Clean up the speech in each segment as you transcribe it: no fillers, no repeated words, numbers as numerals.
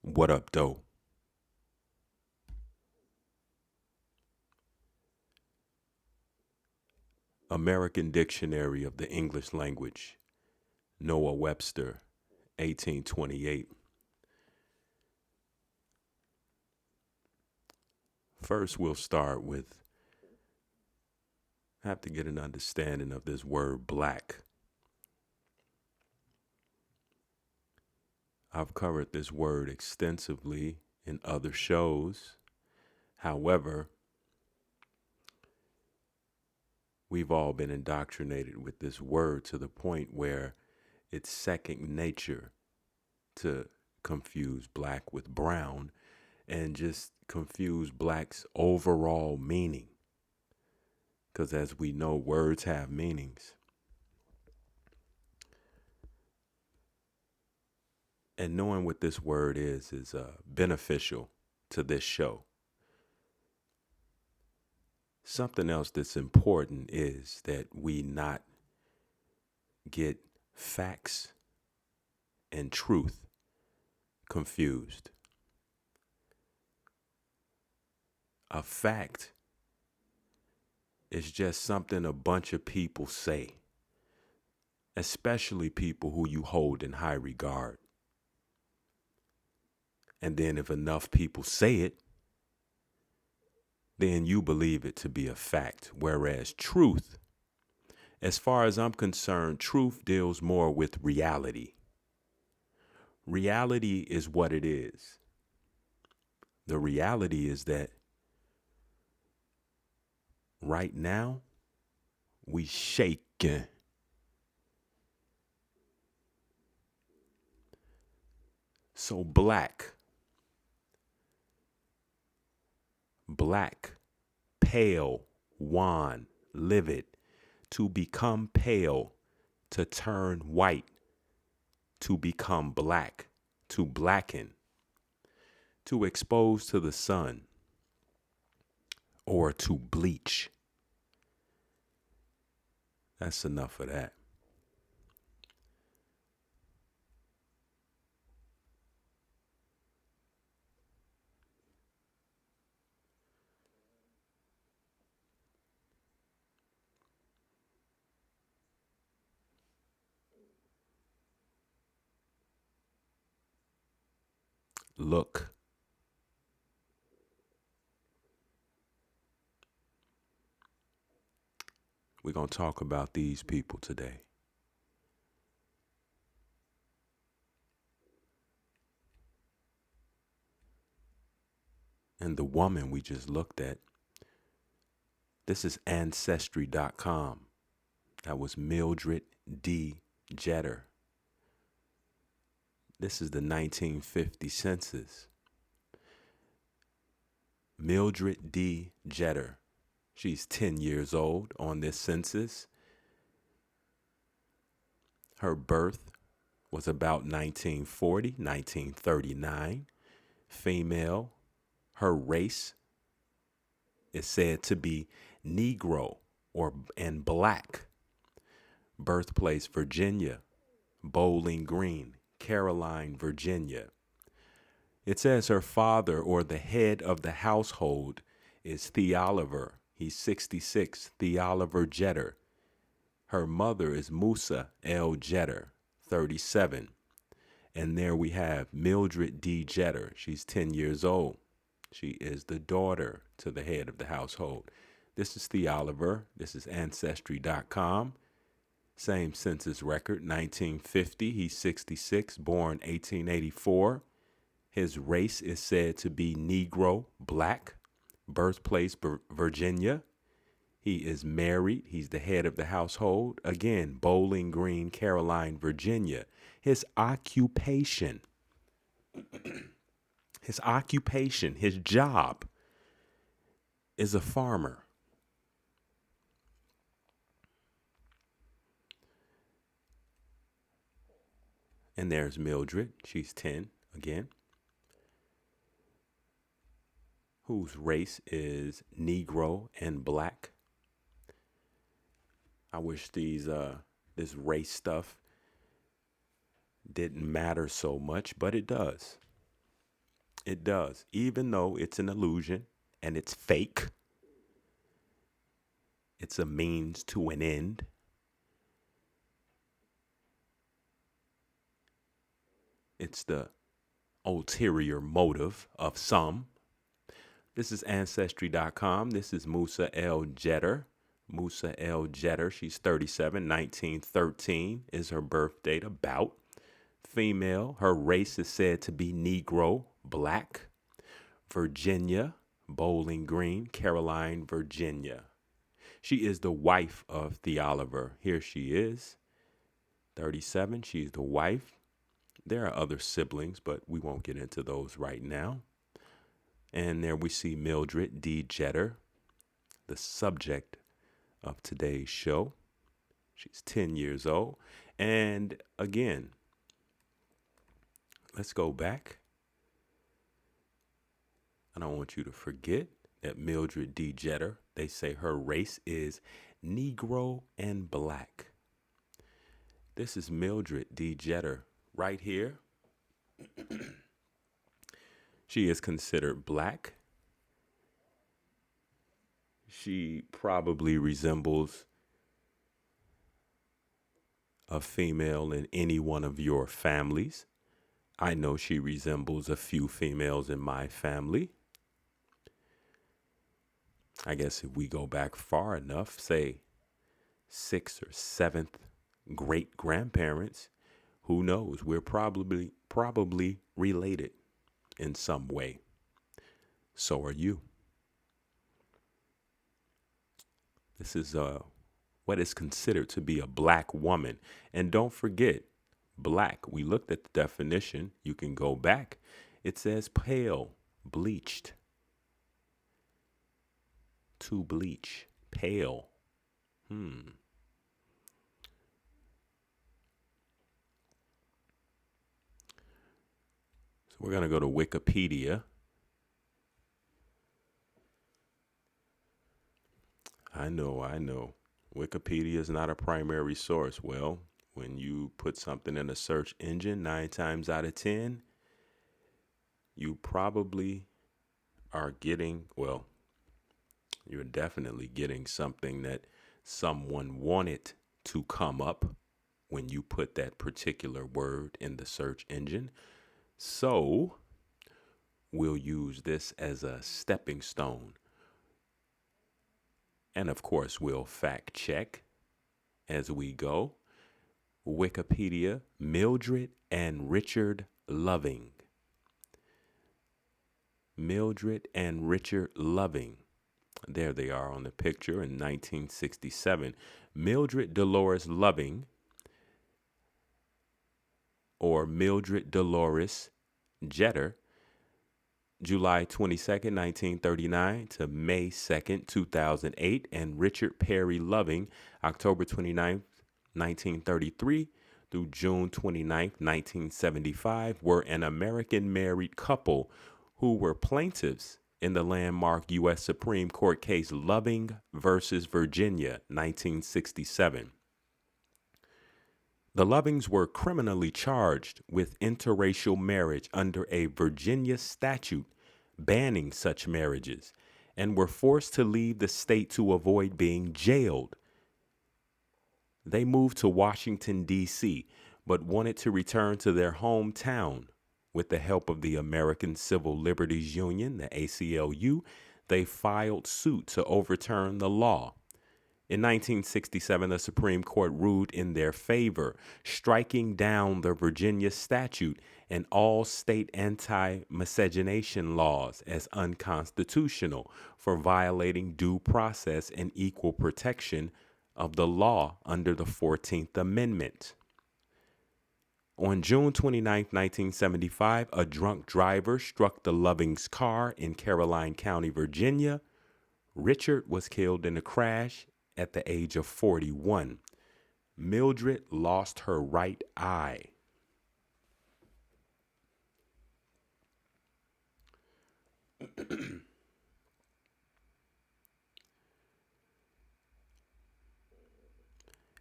What up, though? American Dictionary of the English Language, Noah Webster, 1828. First, we'll start with have to get an understanding of this word black. I've covered this word extensively in other shows. However, we've all been indoctrinated with this word to the point where it's second nature to confuse black with brown and just confuse black's overall meaning. Because as we know, words have meanings. And knowing what this word is beneficial to this show. Something else that's important is that we not get facts and truth confused. A fact is just something a bunch of people say, especially people who you hold in high regard. And then if enough people say it, then you believe it to be a fact. Whereas truth, as far as I'm concerned, truth deals more with reality. Reality is what it is. The reality is that right now, we shaking. So black, pale, wan, livid, to become pale, to turn white, to become black, to blacken, to expose to the sun, or to bleach. That's enough of that. Look, we're going to talk about these people today. And the woman we just looked at, this is Ancestry.com. That was Mildred D. Jeter. This is the 1950 census. Mildred D. Jeter. She's 10 years old on this census. Her birth was about 1940, 1939. Female. Her race is said to be Negro and black. Birthplace Virginia, Bowling Green, Caroline, Virginia. It says her father or the head of the household is Theoliver. He's 66, Theoliver Jeter. Her mother is Musa L. Jeter, 37. And there we have Mildred D. Jeter. She's 10 years old. She is the daughter to the head of the household. This is Theoliver. This is Ancestry.com. Same census record, 1950. He's 66, born 1884. His race is said to be Negro, black. Birthplace, Virginia. He is married. He's the head of the household. Again, Bowling Green, Caroline, Virginia. His occupation, his job is a farmer. And there's Mildred. She's 10 again. Whose race is Negro and black. I wish this race stuff didn't matter so much, but it does. It does. Even though it's an illusion and it's fake, it's a means to an end. It's the ulterior motive of some. This is Ancestry.com. This is Musa L. Jetter. Musa L. Jetter. She's 37. 1913 is her birth date. About. Female. Her race is said to be Negro, black. Virginia, Bowling Green, Caroline, Virginia. She is the wife of The Oliver. Here she is. 37. She's the wife. There are other siblings, but we won't get into those right now. And there we see Mildred D. Jetter, the subject of today's show. She's 10 years old. And again, let's go back. I don't want you to forget that Mildred D. Jetter, they say her race is Negro and black. This is Mildred D. Jetter right here. She is considered black. She probably resembles a female in any one of your families. I know she resembles a few females in my family. I guess if we go back far enough, say 6th or 7th great grandparents, who knows? We're probably related in some way. So are you. This is what is considered to be a black woman. And don't forget, black, we looked at the definition. You can go back. It says pale, bleached. To bleach, pale. So we're going to go to Wikipedia. I know. Wikipedia is not a primary source. Well, when you put something in a search engine, 9 times out of 10, you probably are getting, well, you're definitely getting something that someone wanted to come up when you put that particular word in the search engine. So we'll use this as a stepping stone. And of course, we'll fact check as we go. Wikipedia, Mildred and Richard Loving. Mildred and Richard Loving. There they are on the picture in 1967. Mildred Dolores Loving, or Mildred Dolores Jetter, July 22nd, 1939 to May 2nd, 2008, and Richard Perry Loving, October 29th, 1933 through June 29th, 1975, were an American married couple who were plaintiffs in the landmark U.S. Supreme Court case Loving versus Virginia, 1967. The Lovings were criminally charged with interracial marriage under a Virginia statute banning such marriages and were forced to leave the state to avoid being jailed. They moved to Washington, D.C., but wanted to return to their hometown. With the help of the American Civil Liberties Union, the ACLU, they filed suit to overturn the law. In 1967, the Supreme Court ruled in their favor, striking down the Virginia statute and all state anti-miscegenation laws as unconstitutional for violating due process and equal protection of the law under the 14th Amendment. On June 29, 1975, a drunk driver struck the Lovings' car in Caroline County, Virginia. Richard was killed in a crash at the age of 41. Mildred lost her right eye.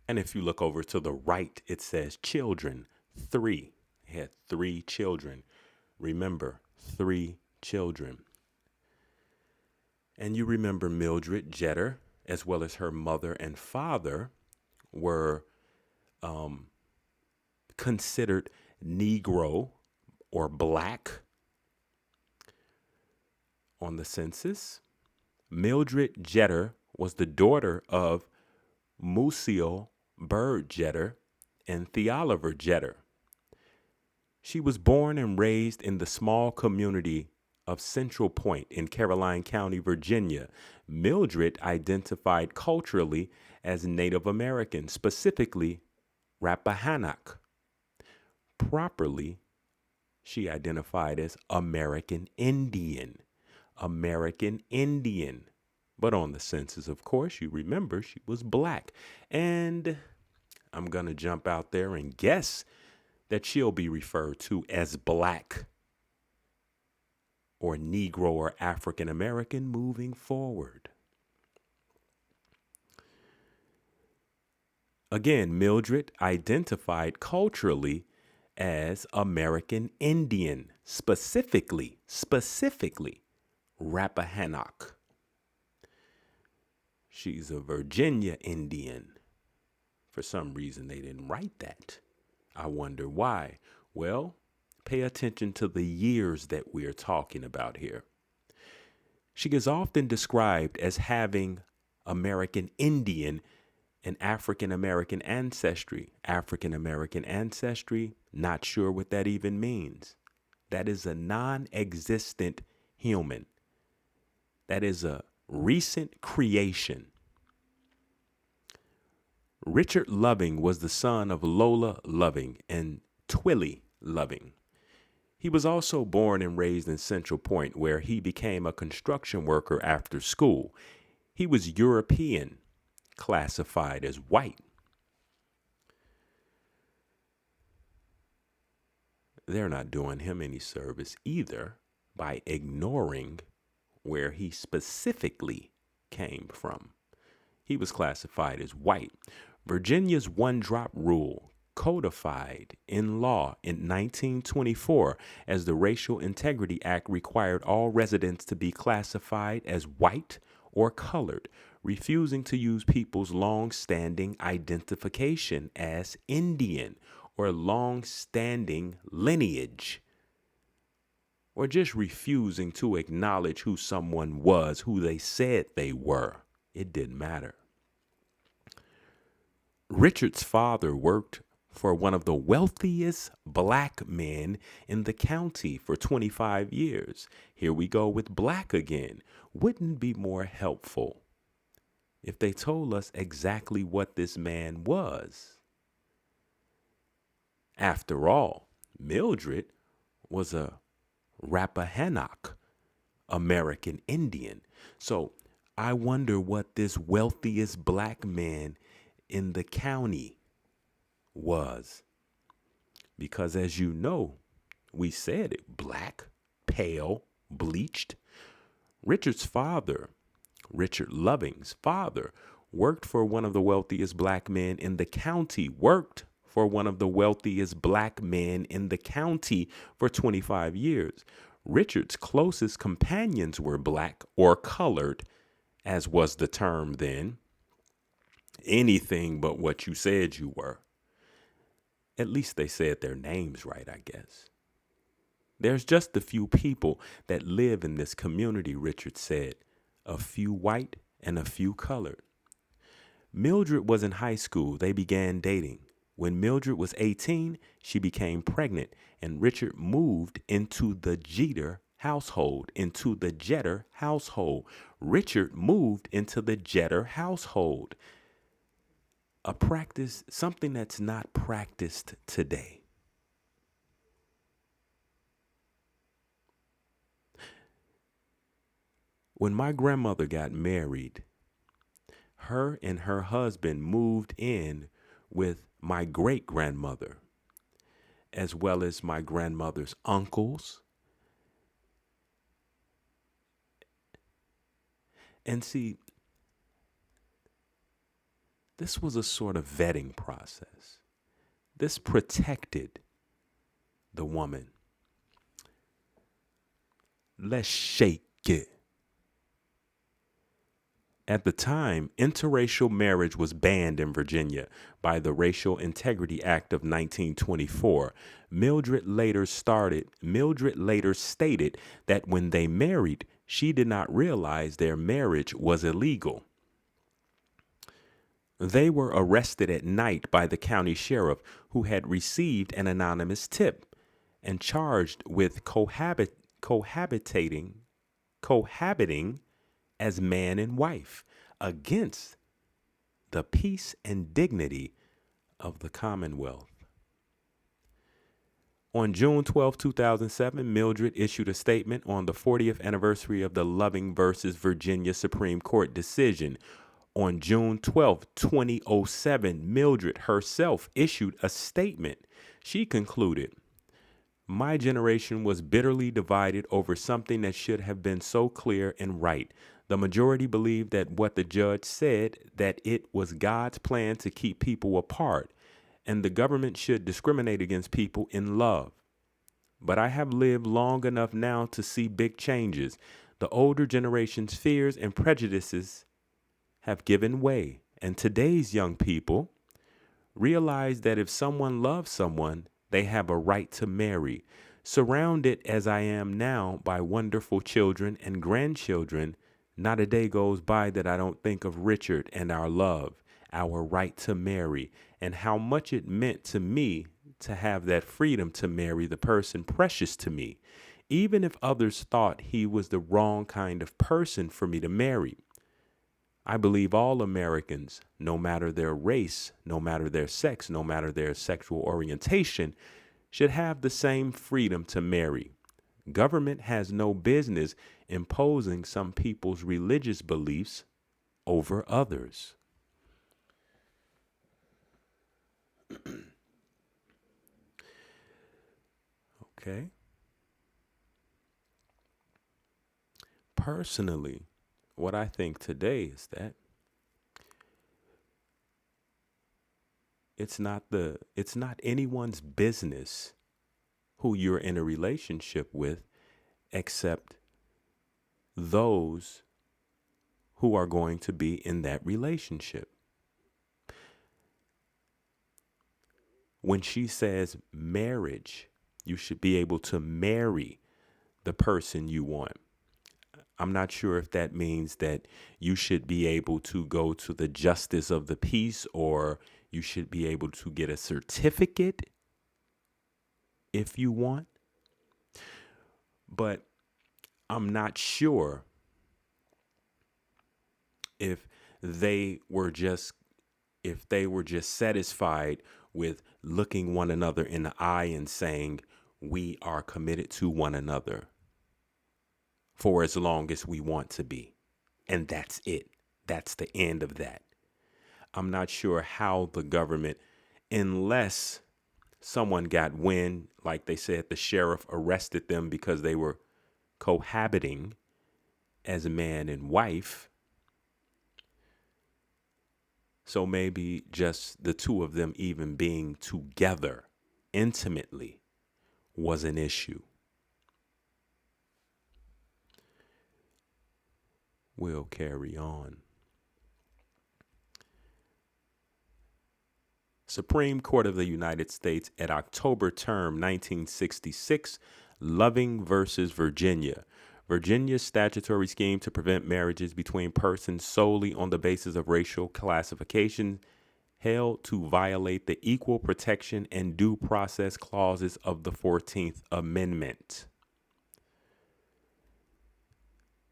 And if you look over to the right, it says children, 3. He had 3 children. Remember, 3 children. And you remember Mildred Jeter, as well as her mother and father, were considered Negro or black on the census. Mildred Jeter was the daughter of Musiel Bird Jeter and Theoliver Jeter. She was born and raised in the small community of Central Point in Caroline County, Virginia. Mildred identified culturally as Native American, specifically Rappahannock. Properly, she identified as American Indian. American Indian. But on the census, of course, you remember she was black. And I'm going to jump out there and guess that she'll be referred to as black or Negro or African American moving forward. Again, Mildred identified culturally as American Indian, specifically Rappahannock. She's a Virginia Indian. For some reason, they didn't write that. I wonder why. Well, pay attention to the years that we're talking about here. She is often described as having American Indian and African American ancestry. African American ancestry, not sure what that even means. That is a non-existent human. That is a recent creation. Richard Loving was the son of Lola Loving and Twilly Loving. He was also born and raised in Central Point, where he became a construction worker after school. He was European, classified as white. They're not doing him any service either by ignoring where he specifically came from. He was classified as white. Virginia's one-drop rule, codified in law in 1924 as the Racial Integrity Act, required all residents to be classified as white or colored, refusing to use people's long-standing identification as Indian or long-standing lineage, or just refusing to acknowledge who someone was, who they said they were. It didn't matter. Richard's father worked for one of the wealthiest black men in the county for 25 years. Here we go with black again. Wouldn't it be more helpful if they told us exactly what this man was? After all, Mildred was a Rappahannock American Indian. So I wonder what this wealthiest black man in the county was. Because as you know, we said it, black, pale, bleached. Richard's father, Richard Loving's father, worked for one of the wealthiest black men in the county, for 25 years. Richard's closest companions were black or colored, as was the term then. Anything but what you said you were. At least they said their names right, I guess. There's just a few people that live in this community, Richard said. A few white and a few colored. Mildred was in high school. They began dating. When Mildred was 18, she became pregnant, and Richard moved into the Jeter household. Richard moved into the Jeter household. A practice, something that's not practiced today. When my grandmother got married, her and her husband moved in with my great-grandmother, as well as my grandmother's uncles. And see, this was a sort of vetting process. This protected the woman. Let's shake it. At the time, interracial marriage was banned in Virginia by the Racial Integrity Act of 1924. Mildred later stated that when they married, she did not realize their marriage was illegal. They were arrested at night by the county sheriff, who had received an anonymous tip, and charged with cohabiting as man and wife against the peace and dignity of the Commonwealth. On June 12, 2007, Mildred issued a statement on the 40th anniversary of the Loving versus Virginia Supreme Court decision. On June 12, 2007, Mildred herself issued a statement. She concluded, "My generation was bitterly divided over something that should have been so clear and right. The majority believed that what the judge said, that it was God's plan to keep people apart, and the government should discriminate against people in love. But I have lived long enough now to see big changes. The older generation's fears and prejudices have given way, and today's young people realize that if someone loves someone, they have a right to marry. Surrounded as I am now by wonderful children and grandchildren, not a day goes by that I don't think of Richard and our love, our right to marry, and how much it meant to me to have that freedom to marry the person precious to me, even if others thought he was the wrong kind of person for me to marry. I believe all Americans, no matter their race, no matter their sex, no matter their sexual orientation, should have the same freedom to marry. Government has no business imposing some people's religious beliefs over others." Okay. Personally, what I think today is that it's not anyone's business who you're in a relationship with, except those who are going to be in that relationship. When she says marriage, you should be able to marry the person you want. I'm not sure if that means that you should be able to go to the justice of the peace, or you should be able to get a certificate if you want. But I'm not sure if they were just satisfied with looking one another in the eye and saying, we are committed to one another for as long as we want to be. And that's it. That's the end of that. I'm not sure how the government, unless someone got wind, like they said, the sheriff arrested them because they were cohabiting as a man and wife. So maybe just the two of them even being together intimately was an issue. We'll carry on. Supreme Court of the United States at October term 1966, Loving versus Virginia. Virginia's statutory scheme to prevent marriages between persons solely on the basis of racial classification held to violate the equal protection and due process clauses of the 14th Amendment.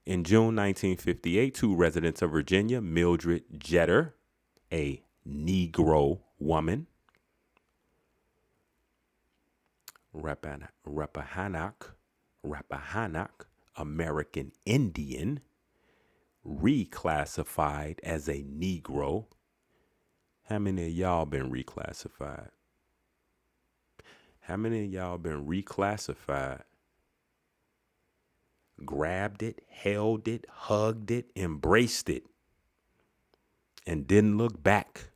In June 1958, two residents of Virginia, Mildred Jeter, a Negro woman, Rappahannock, American Indian, reclassified as a Negro. How many of y'all been reclassified? How many of y'all been reclassified? Grabbed it, held it, hugged it, embraced it, and didn't look back.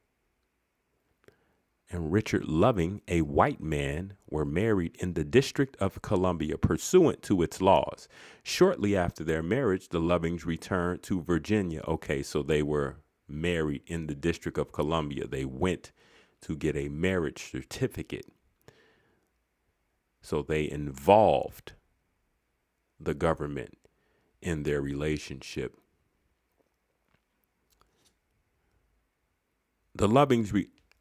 and Richard Loving, a white man, were married in the District of Columbia pursuant to its laws. Shortly after their marriage, the Lovings returned to Virginia. Okay, so they were married in the District of Columbia. They went to get a marriage certificate. So they involved the government in their relationship. The Lovings,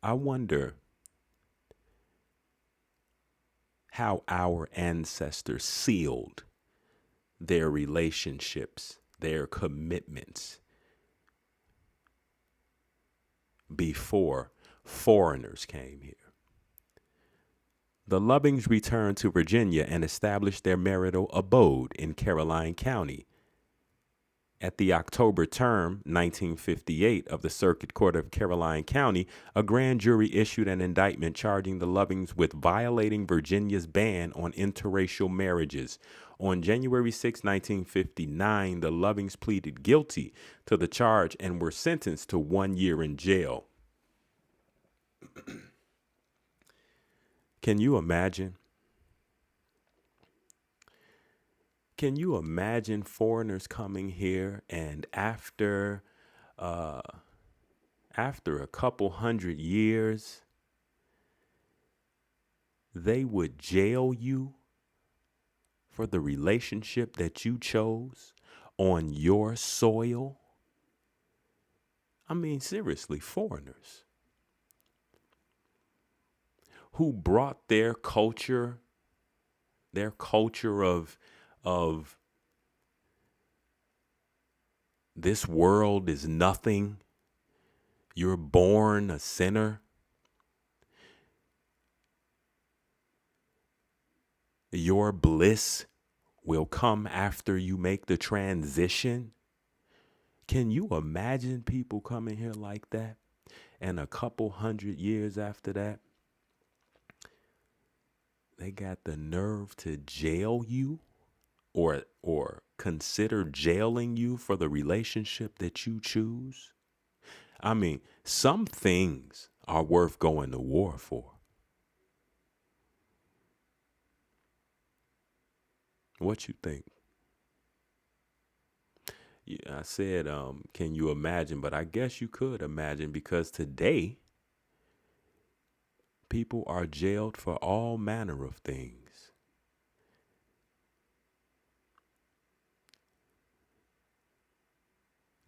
I wonder how our ancestors sealed their relationships, their commitments before foreigners came here. The Lovings returned to Virginia and established their marital abode in Caroline County. At the October term, 1958, of the Circuit Court of Caroline County, a grand jury issued an indictment charging the Lovings with violating Virginia's ban on interracial marriages. On January 6, 1959, the Lovings pleaded guilty to the charge and were sentenced to 1 year in jail. Can you imagine? Can you imagine foreigners coming here and after a couple hundred years, they would jail you for the relationship that you chose on your soil? I mean, seriously, foreigners who brought their culture of this world is nothing. You're born a sinner. Your bliss will come after you make the transition. Can you imagine people coming here like that? And a couple hundred years after that, they got the nerve to jail you or consider jailing you for the relationship that you choose. I mean, some things are worth going to war for. What you think? Yeah, I said, can you imagine? But I guess you could imagine, because today people are jailed for all manner of things.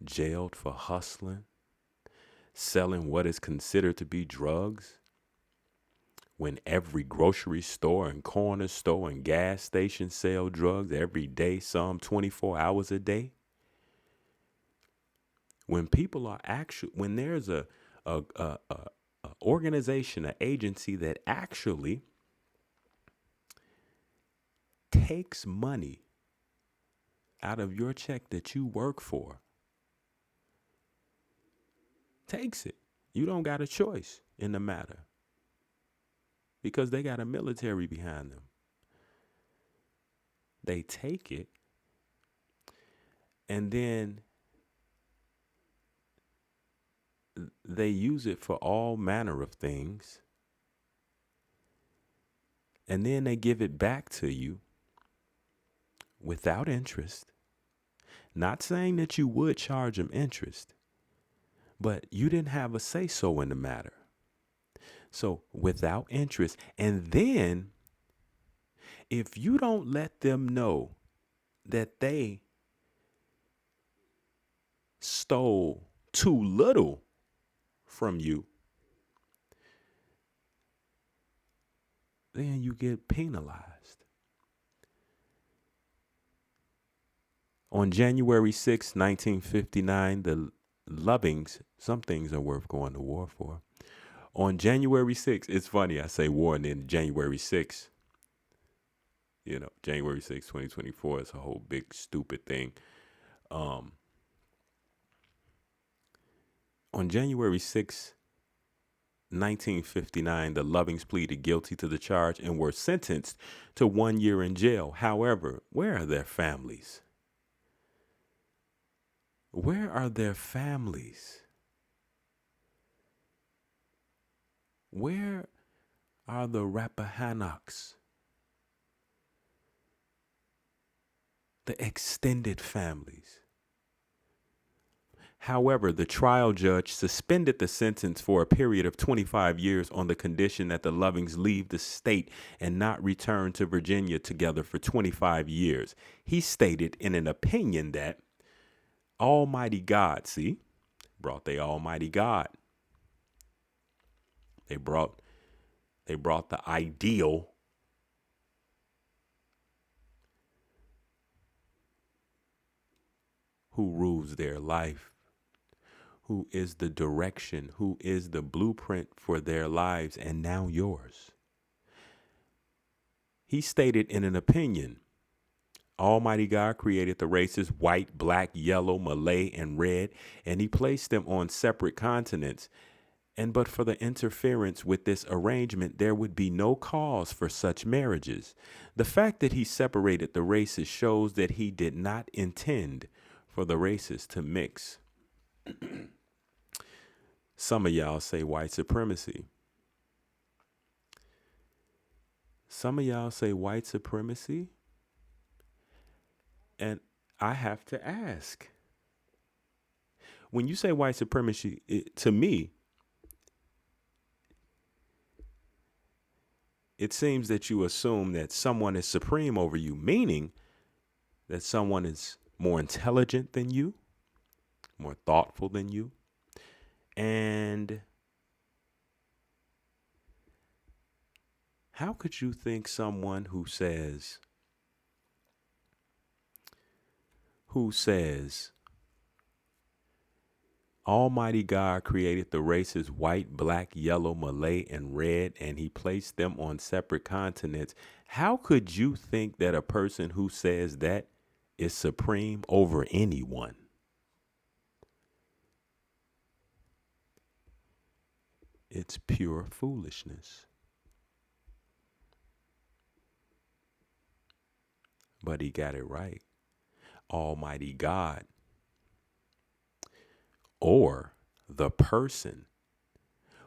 Jailed for hustling, selling what is considered to be drugs, when every grocery store and corner store and gas station sell drugs every day, some 24 hours a day. When people are when there's a organization, an agency that actually takes money out of your check that you work for, takes it. You don't got a choice in the matter, because they got a military behind them. They take it, and then they use it for all manner of things, and then they give it back to you without interest. Not saying that you would charge them interest, but you didn't have a say-so in the matter. So without interest. And then if you don't let them know that they stole too little from you, then you get penalized. On January 6, 1959, the Lovings, some things are worth going to war for. On January 6th, it's funny, I say war and then January 6th. January 6th, 2024 is a whole big stupid thing. On January 6th, 1959, the Lovings pleaded guilty to the charge and were sentenced to 1 year in jail. However, where are their families? Where are their families? Where are the Rappahannocks? The extended families. However, the trial judge suspended the sentence for a period of 25 years on the condition that the Lovings leave the state and not return to Virginia together for 25 years. He stated in an opinion that Almighty God, see, brought the Almighty God. They brought the ideal. Who rules their life? Who is the direction? Who is the blueprint for their lives and now yours? He stated in an opinion, Almighty God created the races white, black, yellow, Malay, and red, and he placed them on separate continents. And but for the interference with this arrangement, there would be no cause for such marriages. The fact that he separated the races shows that he did not intend for the races to mix. Some of y'all say white supremacy. Some of y'all say white supremacy. And I have to ask, when you say white supremacy, to me, it seems that you assume that someone is supreme over you, meaning that someone is more intelligent than you, more thoughtful than you. And how could you think someone who says Almighty God created the races white, black, yellow, Malay, and red, and he placed them on separate continents? How could you think that a person who says that is supreme over anyone? It's pure foolishness. But he got it right. Almighty God, or the person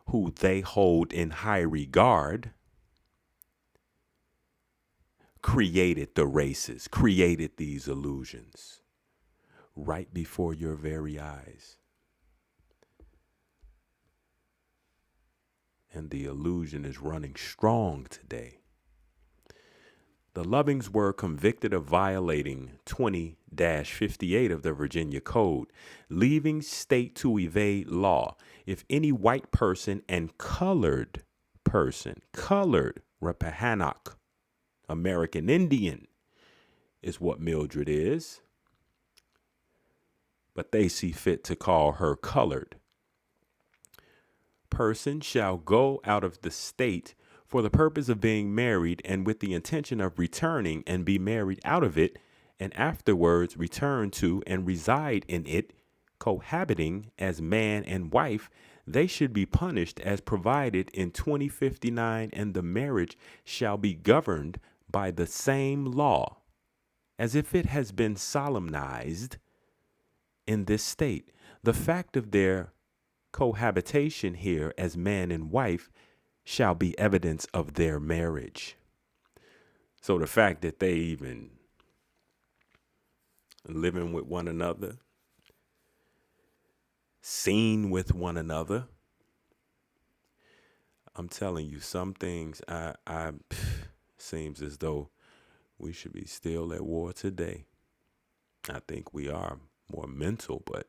who they hold in high regard, created the races, created these illusions right before your very eyes. And the illusion is running strong today. The Lovings were convicted of violating 20-58 of the Virginia Code, leaving state to evade law. If any white person and colored Rappahannock, American Indian, is what Mildred is, but they see fit to call her colored, person shall go out of the state for the purpose of being married and with the intention of returning and be married out of it, and afterwards return to and reside in it, cohabiting as man and wife, they should be punished as provided in 2059, and the marriage shall be governed by the same law as if it has been solemnized in this state. The fact of their cohabitation here as man and wife shall be evidence of their marriage. So the fact that they even living with one another, seen with one another, I'm telling you, some things seems as though we should be still at war today. I think we are more mental, but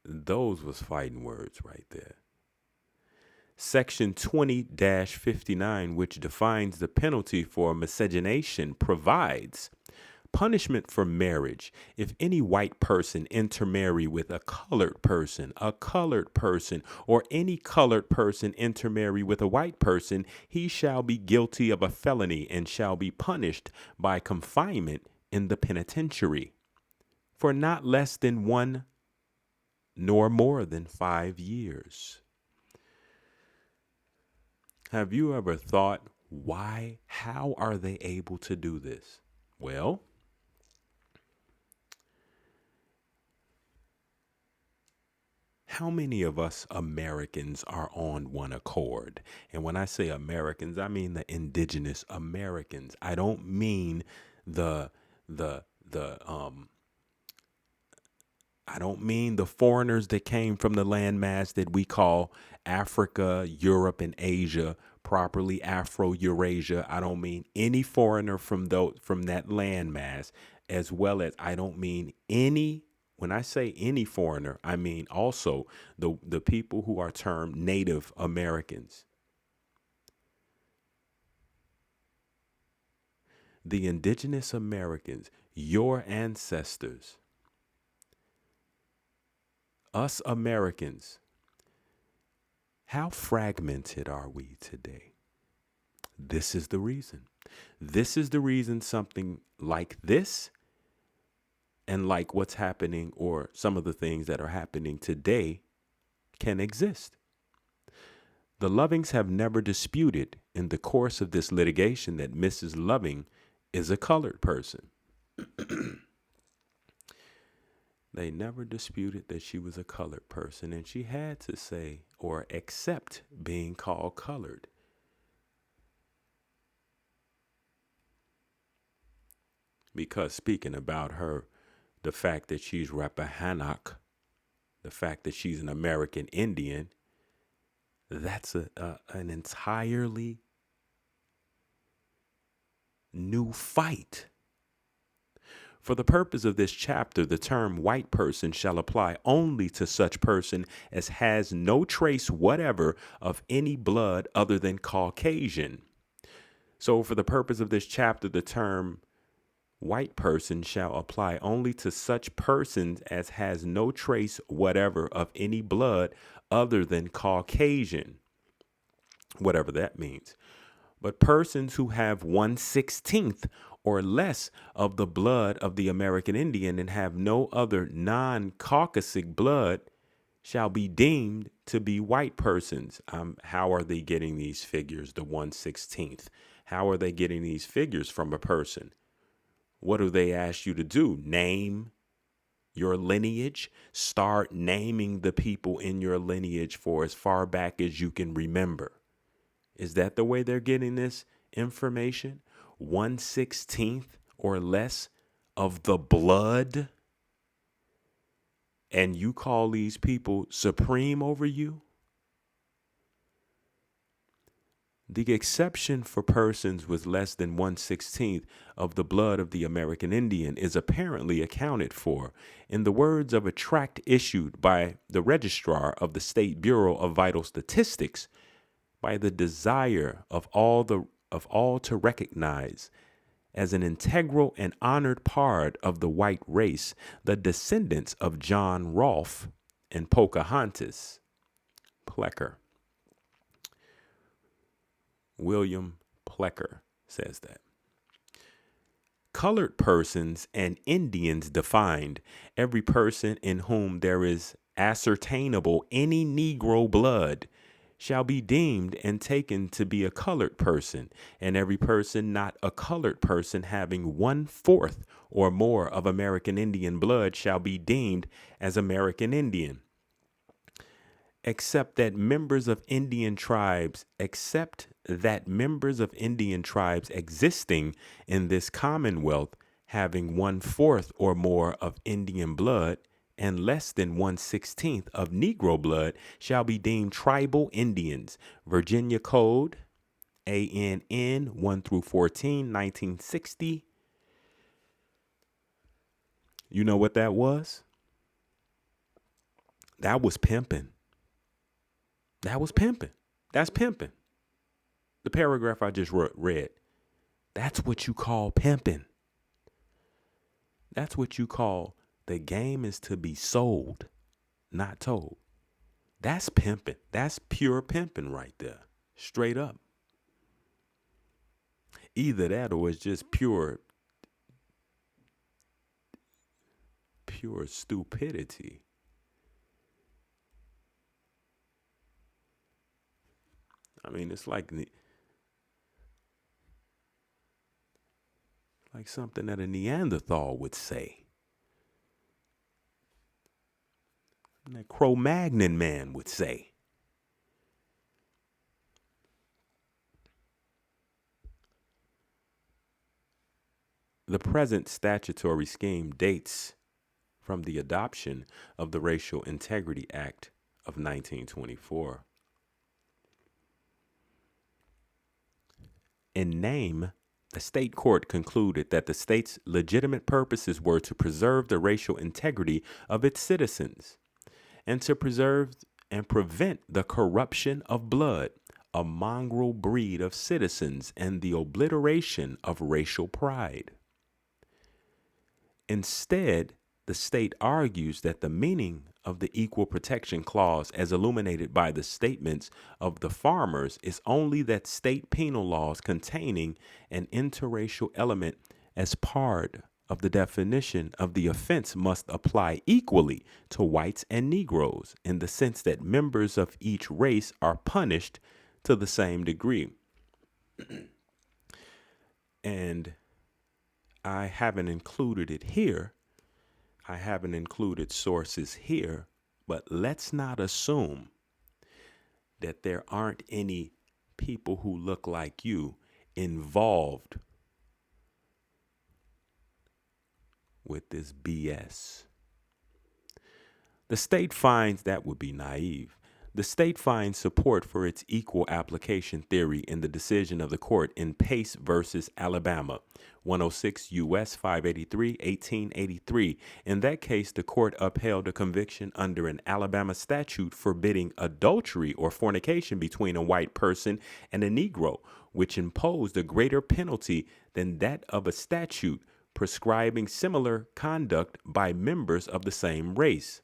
those was fighting words right there. Section 20-59, which defines the penalty for miscegenation, provides punishment for marriage. If any white person intermarry with a colored person, or any colored person intermarry with a white person, he shall be guilty of a felony and shall be punished by confinement in the penitentiary for not less than 1 nor more than 5 years. Have you ever thought, how are they able to do this? Well, how many of us Americans are on one accord? And when I say Americans, I mean the indigenous Americans. I don't mean the the I don't mean the foreigners that came from the landmass that we call Africa, Europe, and Asia, properly Afro-Eurasia. I don't mean any foreigner from that landmass, as well as I don't mean any. When I say any foreigner, I mean also the people who are termed Native Americans, the indigenous Americans, your ancestors, us Americans. How fragmented are we today? This is the reason. This is the reason something like this and like what's happening or some of the things that are happening today can exist. The Lovings have never disputed in the course of this litigation that Mrs. Loving is a colored person. They never disputed that she was a colored person, and she had to say or accept being called colored. Because speaking about her, the fact that she's Rappahannock, the fact that she's an American Indian, that's an entirely new fight. For the purpose of this chapter, the term white person shall apply only to such person as has no trace whatever of any blood other than Caucasian. So for the purpose of this chapter, the term white person shall apply only to such persons as has no trace whatever of any blood other than Caucasian, whatever that means. But persons who have 1/16 or less of the blood of the American Indian and have no other non-Caucasic blood shall be deemed to be white persons. How are they getting these figures, the 1/16? How are they getting these figures from a person? What do they ask you to do? Name your lineage. Start naming the people in your lineage for as far back as you can remember. Is that the way they're getting this information? 1/16 or less of the blood? And you call these people supreme over you? The exception for persons with less than 1/16 of the blood of the American Indian is apparently accounted for in the words of a tract issued by the Registrar of the State Bureau of Vital Statistics, by the desire of all to recognize as an integral and honored part of the white race the descendants of John Rolfe and Pocahontas. Plecker. William Plecker says that. Colored persons and Indians defined, every person in whom there is ascertainable any Negro blood shall be deemed and taken to be a colored person, and every person not a colored person having 1/4 or more of American Indian blood shall be deemed as American Indian. Except that members of Indian tribes existing in this commonwealth having 1/4 or more of Indian blood and less than 1/16 of Negro blood shall be deemed tribal Indians. Virginia Code, ANN 1 through 14, 1960. You know what that was? That was pimping. That was pimping. That's pimping. The paragraph I just read. That's what you call pimping. That's what you call the game is to be sold, not told. That's pimping. That's pure pimping right there. Straight up. Either that or it's just pure stupidity. I mean, it's like something that a Neanderthal would say. that Cro-Magnon man would say. The present statutory scheme dates from the adoption of the Racial Integrity Act of 1924. In name, the state court concluded that the state's legitimate purposes were to preserve the racial integrity of its citizens and to preserve and prevent the corruption of blood, a mongrel breed of citizens, and the obliteration of racial pride. Instead, the state argues that the meaning of the Equal Protection Clause, as illuminated by the statements of the farmers, is only that state penal laws containing an interracial element as part of the definition of the offense must apply equally to whites and Negroes, in the sense that members of each race are punished to the same degree. And I haven't included it here. I haven't included sources here, but let's not assume that there aren't any people who look like you involved with this BS. The state finds that would be naive. The state finds support for its equal application theory in the decision of the court in Pace versus Alabama, 106 U.S. 583, 1883. In that case, the court upheld a conviction under an Alabama statute forbidding adultery or fornication between a white person and a Negro, which imposed a greater penalty than that of a statute prescribing similar conduct by members of the same race.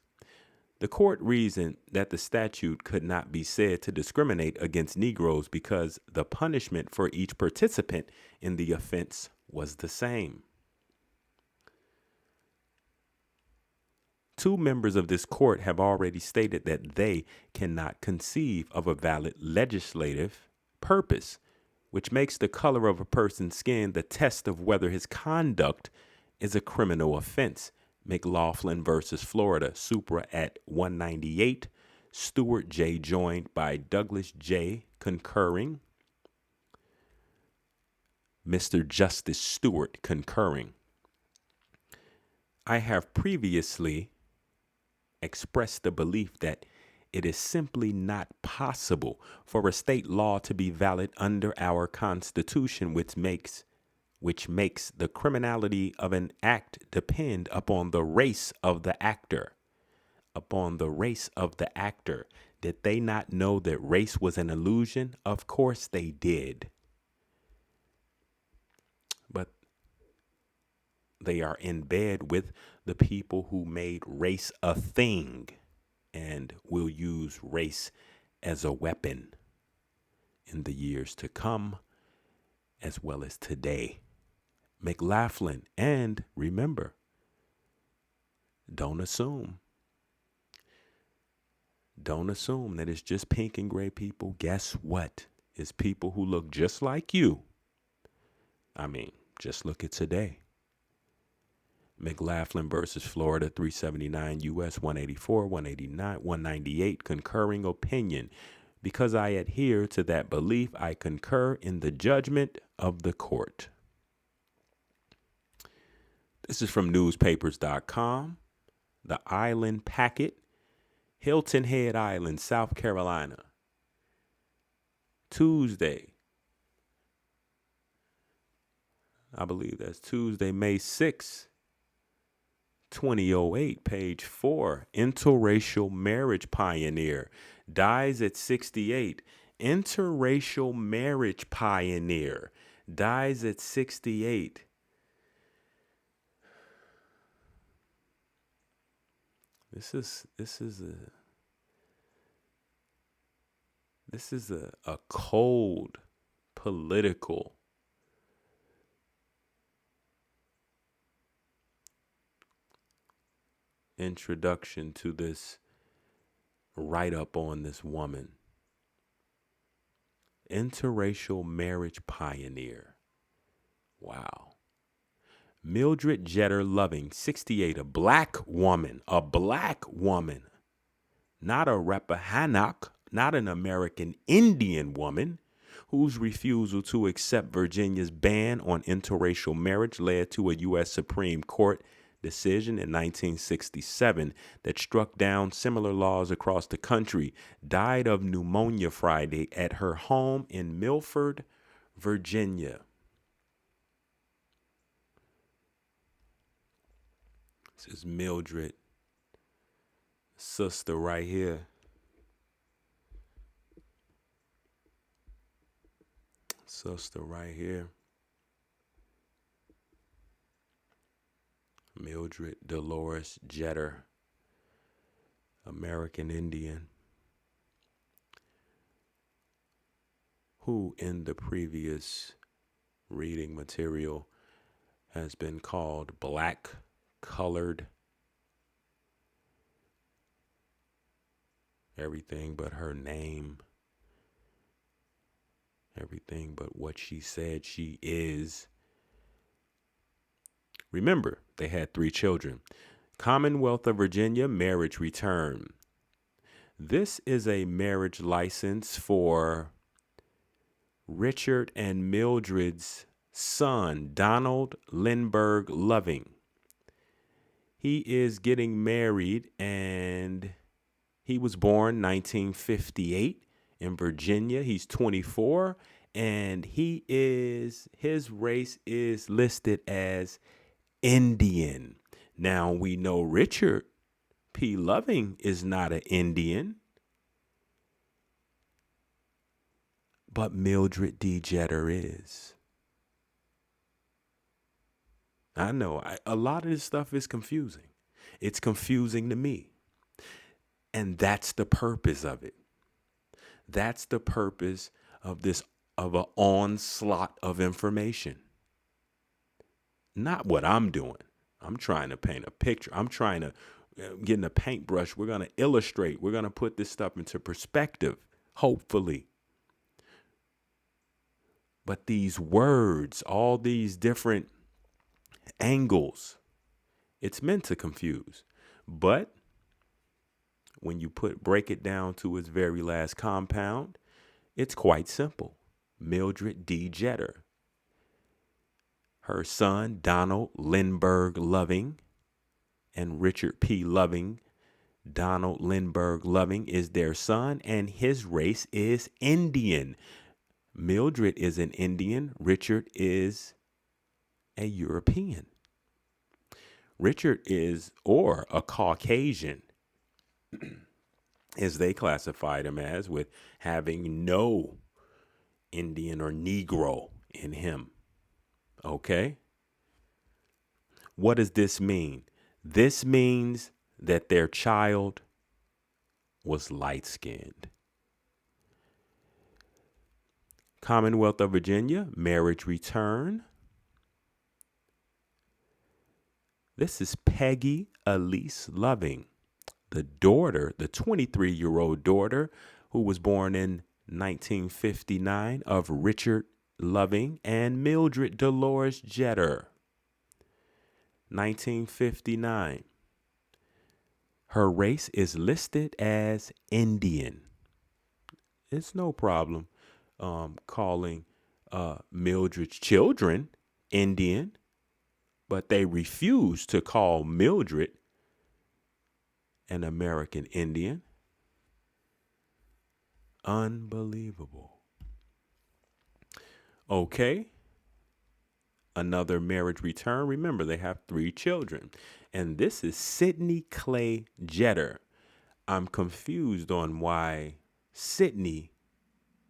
The court reasoned that the statute could not be said to discriminate against Negroes because the punishment for each participant in the offense was the same. Two members of this court have already stated that they cannot conceive of a valid legislative purpose, which makes the color of a person's skin the test of whether his conduct is a criminal offense. McLaughlin versus Florida, Supra at 198. Stewart J. joined by Douglas J. concurring. Mr. Justice Stewart concurring. I have previously expressed the belief that it is simply not possible for a state law to be valid under our Constitution, which makes the criminality of an act depend upon the race of the actor. Upon the race of the actor. Did they not know that race was an illusion? Of course they did. But they are in bed with the people who made race a thing and will use race as a weapon in the years to come as well as today. McLaughlin, and remember, don't assume that it's just pink and gray people. Guess what? It's people who look just like you. I mean, just look at today. McLaughlin versus Florida, 379 U.S. 184, 189, 198, concurring opinion. Because I adhere to that belief, I concur in the judgment of the court. This is from newspapers.com. The Island Packet, Hilton Head Island, South Carolina. Tuesday. I believe that's Tuesday, May 6th, 2008, page 4. Interracial marriage pioneer dies at 68. Interracial marriage pioneer dies at 68. This is a cold political introduction to this write-up on this woman. Interracial marriage pioneer. Wow. Mildred Jeter Loving, 68, a black woman not a Rappahannock, not an American Indian woman whose refusal to accept Virginia's ban on interracial marriage led to a U.S. Supreme Court decision in 1967 that struck down similar laws across the country, died of pneumonia Friday at her home in Milford, Virginia. This is Mildred, sister right here. Sister right here. Mildred Dolores Jeter, American Indian, who in the previous reading material has been called black colored. Everything but her name. Everything but what she said she is. Remember, they had 3 children. Commonwealth of Virginia marriage return. This is a marriage license for Richard and Mildred's son, Donald Lindbergh Loving. He is getting married, and he was born 1958 in Virginia. He's 24, and his race is listed as Indian. Now, we know Richard P. Loving is not an Indian, but Mildred D. Jeter is. I know a lot of this stuff is confusing. It's confusing to me. And that's the purpose of it. That's the purpose of an onslaught of information. Not what I'm doing. I'm trying to paint a picture. I'm trying to get in a paintbrush. We're going to illustrate. We're going to put this stuff into perspective, hopefully. But these words, all these different angles, it's meant to confuse. But when you break it down to its very last compound, it's quite simple. Mildred D. Jeter. Her son, Donald Lindbergh Loving, and Richard P. Loving. Donald Lindbergh Loving is their son, and his race is Indian. Mildred is an Indian. Richard is a European. Richard is, or a Caucasian, as they classified him as, with having no Indian or Negro in him. Okay? What does this mean? This means that their child was light-skinned. Commonwealth of Virginia, marriage return. This is Peggy Elise Loving, the daughter, the 23-year-old daughter who was born in 1959 of Richard Loving and Mildred Dolores Jeter. 1959. Her race is listed as Indian. It's no problem calling Mildred's children Indian, but they refuse to call Mildred an American Indian. Unbelievable. Okay. Another marriage return. Remember, they have 3 children. And this is Sidney Clay Jeter. I'm confused on why Sidney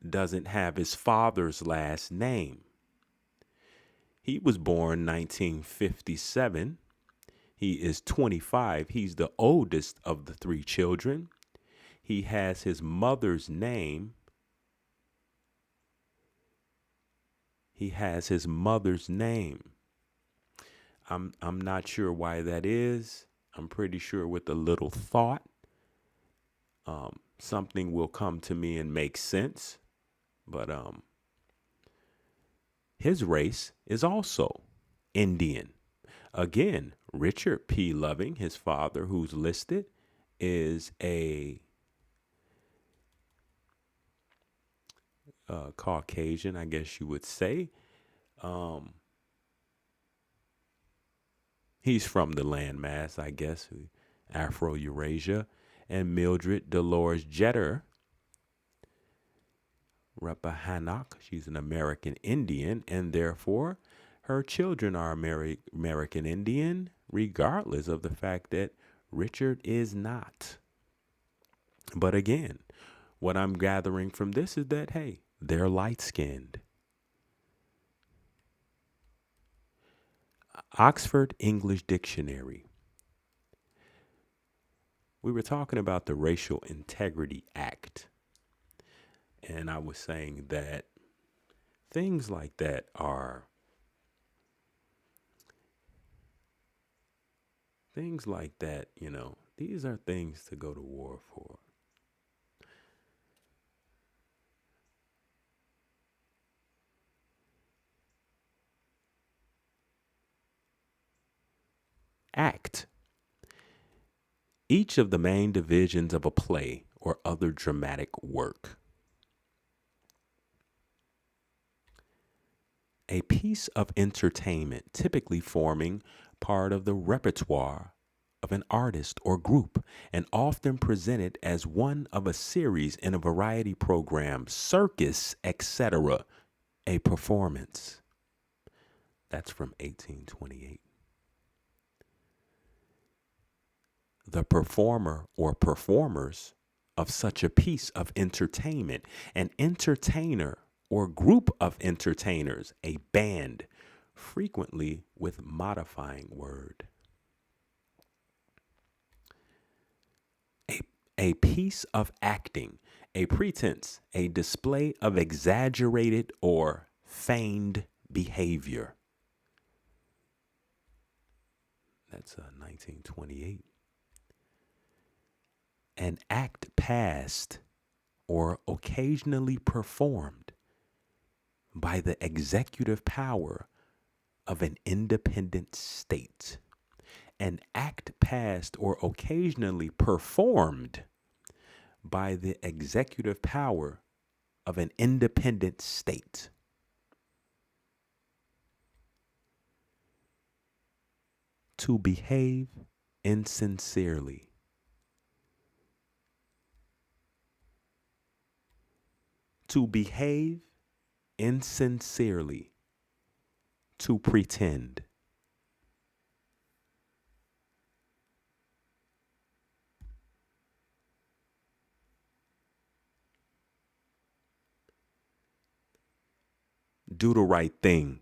doesn't have his father's last name. He was born 1957. He is 25. He's the oldest of the 3 children. He has his mother's name. I'm not sure why that is. I'm pretty sure with a little thought, something will come to me and make sense. But his race is also Indian. Again, Richard P. Loving, his father, who's listed, is a Caucasian, I guess you would say. Um, he's from the landmass, I guess, Afro-Eurasia. And Mildred Dolores Jeter Rappahannock, she's an American Indian, and therefore her children are American Indian, regardless of the fact that Richard is not. But again, what I'm gathering from this is that, hey, they're light skinned. Oxford English Dictionary. We were talking about the Racial Integrity Act. And I was saying that things like that are things like that, these are things to go to war for. Act. Each of the main divisions of a play or other dramatic work. A piece of entertainment typically forming part of the repertoire of an artist or group and often presented as one of a series in a variety program, circus, etc. A performance. That's from 1828. The performer or performers of such a piece of entertainment, an entertainer or group of entertainers, a band, frequently with modifying word. A piece of acting, a pretense, a display of exaggerated or feigned behavior. That's 1928. An act passed or occasionally performed by the executive power of an independent state. An act passed or occasionally performed by the executive power of an independent state. To behave insincerely. To behave insincerely. To pretend. Do the right thing.